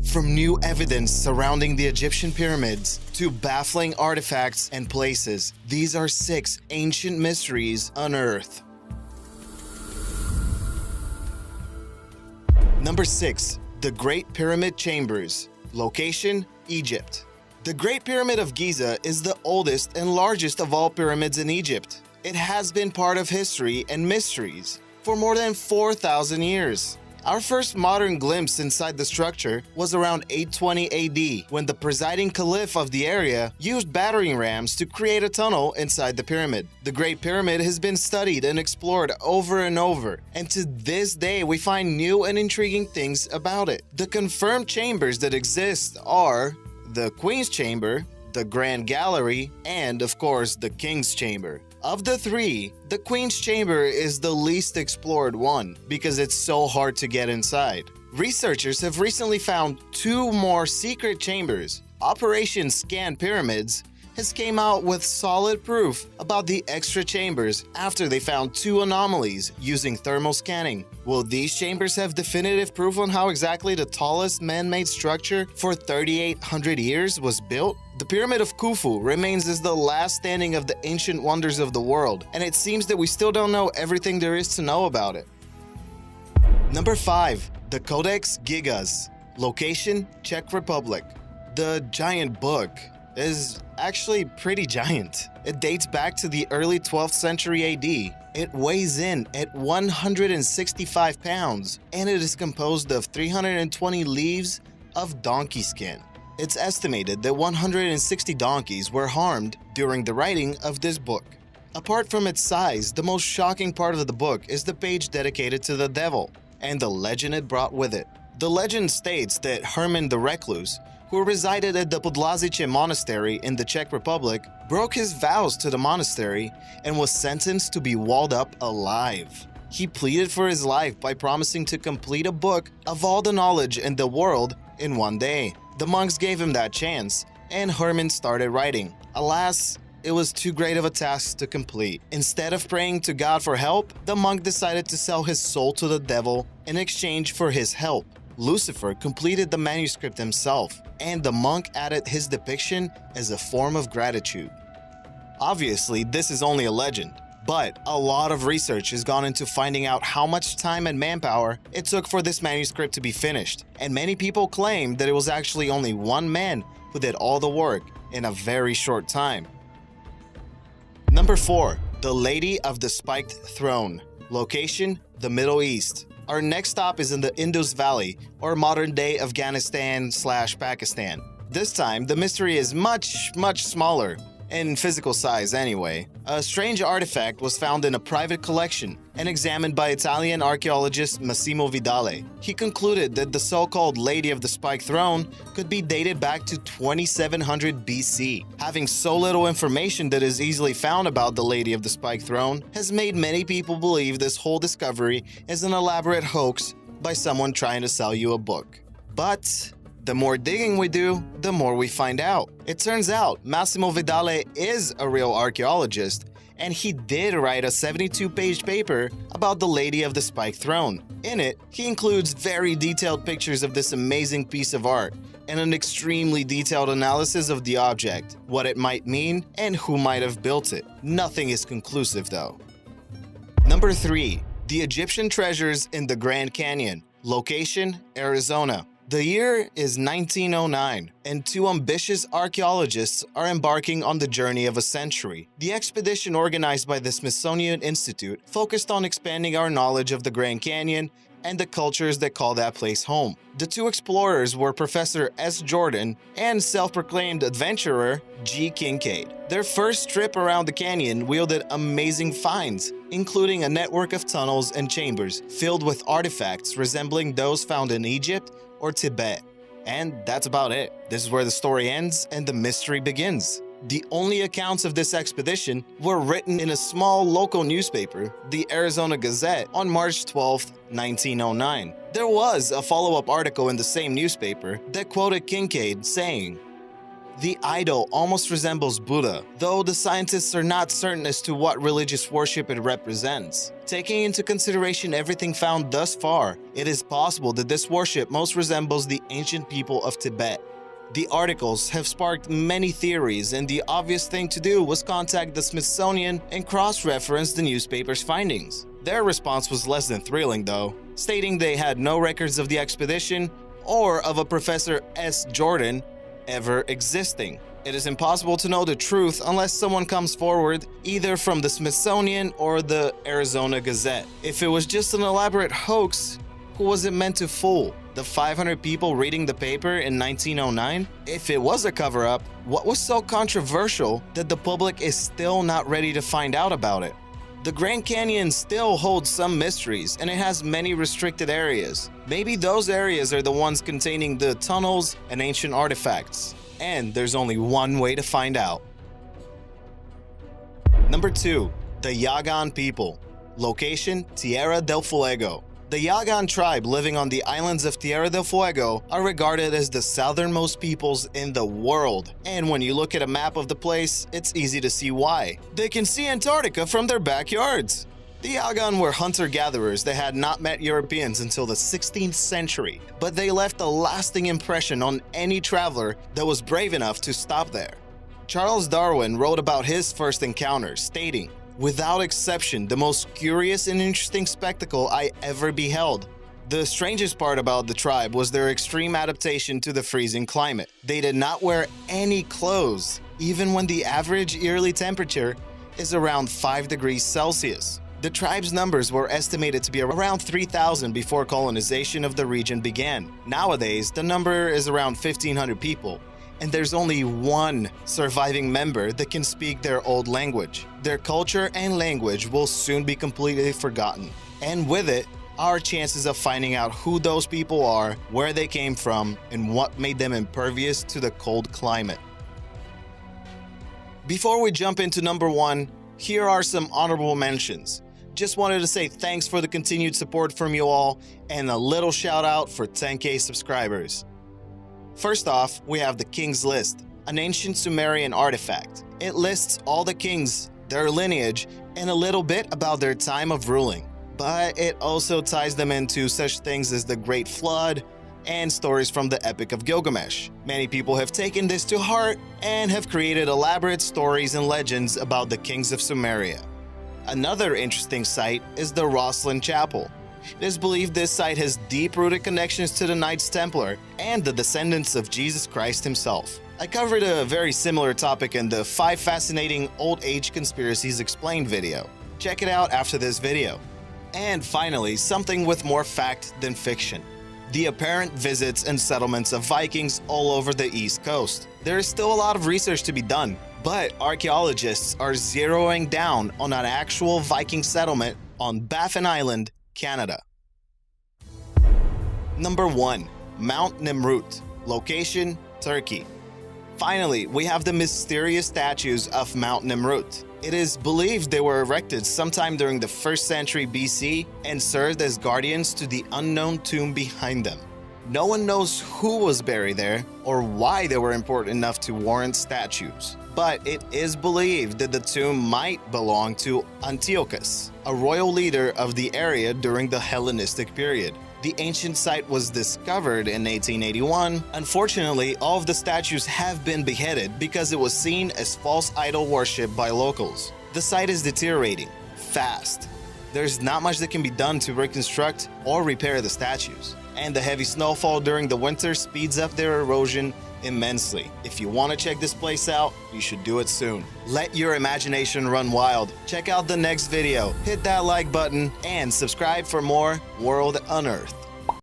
From new evidence surrounding the Egyptian pyramids to baffling artifacts and places, these are 6 ancient mysteries unearthed. Number 6. The Great Pyramid Chambers. Location: Egypt. The Great Pyramid of Giza is the oldest and largest of all pyramids in Egypt. It has been part of history and mysteries for more than 4,000 years. Our first modern glimpse inside the structure was around 820 AD, when the presiding caliph of the area used battering rams to create a tunnel inside the pyramid. The Great Pyramid has been studied and explored over and over, and to this day we find new and intriguing things about it. The confirmed chambers that exist are the Queen's Chamber, the Grand Gallery, and of course the King's Chamber. Of the 3, the Queen's Chamber is the least explored one because it's so hard to get inside. Researchers have recently found 2 more secret chambers. Operation Scan Pyramids has came out with solid proof about the extra chambers after they found 2 anomalies using thermal scanning. Will these chambers have definitive proof on how exactly the tallest man-made structure for 3,800 years was built? The Pyramid of Khufu remains as the last standing of the ancient wonders of the world, and it seems that we still don't know everything there is to know about it. Number 5. The Codex Gigas. Location: Czech Republic. The giant book is actually pretty giant. It dates back to the early 12th century AD. It weighs in at 165 pounds, and it is composed of 320 leaves of donkey skin. It's estimated that 160 donkeys were harmed during the writing of this book. Apart from its size, the most shocking part of the book is the page dedicated to the devil and the legend it brought with it. The legend states that Herman the Recluse, who resided at the Podlazice Monastery in the Czech Republic, broke his vows to the monastery and was sentenced to be walled up alive. He pleaded for his life by promising to complete a book of all the knowledge in the world in one day. The monks gave him that chance, and Herman started writing. Alas, it was too great of a task to complete. Instead of praying to God for help, the monk decided to sell his soul to the devil in exchange for his help. Lucifer completed the manuscript himself, and the monk added his depiction as a form of gratitude. Obviously, this is only a legend, but a lot of research has gone into finding out how much time and manpower it took for this manuscript to be finished, and many people claim that it was actually only one man who did all the work in a very short time. Number 4. The Lady of the Spiked Throne. Location: the Middle East. Our next stop is in the Indus Valley, or modern-day Afghanistan/Pakistan. This time, the mystery is much smaller, in physical size anyway. A strange artifact was found in a private collection and examined by Italian archaeologist Massimo Vidale. He concluded that the so-called Lady of the Spiked Throne could be dated back to 2700 BC. Having so little information that is easily found about the Lady of the Spiked Throne has made many people believe this whole discovery is an elaborate hoax by someone trying to sell you a book. But the more digging we do, the more we find out. It turns out Massimo Vidale is a real archaeologist, and he did write a 72-page paper about the Lady of the Spiked Throne. In it, he includes very detailed pictures of this amazing piece of art and an extremely detailed analysis of the object, what it might mean, and who might have built it. Nothing is conclusive though. Number 3. The Egyptian Treasures in the Grand Canyon. Location: Arizona. The year is 1909, and 2 ambitious archaeologists are embarking on the journey of a century. The expedition organized by the Smithsonian Institute focused on expanding our knowledge of the Grand Canyon and the cultures that call that place home. The 2 explorers were Professor S. Jordan and self-proclaimed adventurer G. Kincaid. Their first trip around the canyon wielded amazing finds, including a network of tunnels and chambers filled with artifacts resembling those found in Egypt or Tibet. And that's about it. This is where the story ends and the mystery begins. The only accounts of this expedition were written in a small local newspaper, the Arizona Gazette, on March 12, 1909. There was a follow-up article in the same newspaper that quoted Kincaid saying, The idol almost resembles Buddha, though the scientists are not certain as to what religious worship it represents. Taking into consideration everything found thus far, it is possible that this worship most resembles the ancient people of Tibet. The articles have sparked many theories, and the obvious thing to do was contact the Smithsonian and cross-reference the newspaper's findings. Their response was less than thrilling, though, stating they had no records of the expedition or of a Professor S. Jordan ever existing. It is impossible to know the truth unless someone comes forward, either from the Smithsonian or the Arizona Gazette. If it was just an elaborate hoax, who was it meant to fool? The 500 people reading the paper in 1909? If it was a cover-up, what was so controversial that the public is still not ready to find out about it? The Grand Canyon still holds some mysteries, and it has many restricted areas. Maybe those areas are the ones containing the tunnels and ancient artifacts. And there's only one way to find out. Number 2. The Yagan people. Location: Tierra del Fuego. The Yagan tribe living on the islands of Tierra del Fuego are regarded as the southernmost peoples in the world. And when you look at a map of the place, it's easy to see why. They can see Antarctica from their backyards. The Yagan were hunter-gatherers that had not met Europeans until the 16th century, but they left a lasting impression on any traveler that was brave enough to stop there. Charles Darwin wrote about his first encounter, stating, "Without exception, the most curious and interesting spectacle I ever beheld." The strangest part about the tribe was their extreme adaptation to the freezing climate. They did not wear any clothes, even when the average yearly temperature is around 5 degrees Celsius. The tribe's numbers were estimated to be around 3,000 before colonization of the region began. Nowadays, the number is around 1,500 people, and there's only one surviving member that can speak their old language. Their culture and language will soon be completely forgotten. And with it, our chances of finding out who those people are, where they came from, and what made them impervious to the cold climate. Before we jump into number 1, here are some honorable mentions. Just wanted to say thanks for the continued support from you all, and a little shout out for 10K subscribers. First off, we have the King's List, an ancient Sumerian artifact. It lists all the kings, their lineage, and a little bit about their time of ruling. But it also ties them into such things as the Great Flood and stories from the Epic of Gilgamesh. Many people have taken this to heart and have created elaborate stories and legends about the kings of Sumeria. Another interesting site is the Rosslyn Chapel. It is believed this site has deep-rooted connections to the Knights Templar and the descendants of Jesus Christ himself. I covered a very similar topic in the 5 Fascinating Old Age Conspiracies Explained video. Check it out after this video. And finally, something with more fact than fiction: the apparent visits and settlements of Vikings all over the East Coast. There is still a lot of research to be done, but archaeologists are zeroing down on an actual Viking settlement on Baffin Island, Canada. Number 1. Mount Nemrut. Location: Turkey. Finally, we have the mysterious statues of Mount Nemrut. It is believed they were erected sometime during the 1st century BC and served as guardians to the unknown tomb behind them. No one knows who was buried there or why they were important enough to warrant statues, but it is believed that the tomb might belong to Antiochus, a royal leader of the area during the Hellenistic period. The ancient site was discovered in 1881. Unfortunately, all of the statues have been beheaded because it was seen as false idol worship by locals. The site is deteriorating fast. There's not much that can be done to reconstruct or repair the statues, and the heavy snowfall during the winter speeds up their erosion immensely. If you want to check this place out, you should do it soon. Let your imagination run wild. Check out the next video, hit that like button, and subscribe for more World Unearthed.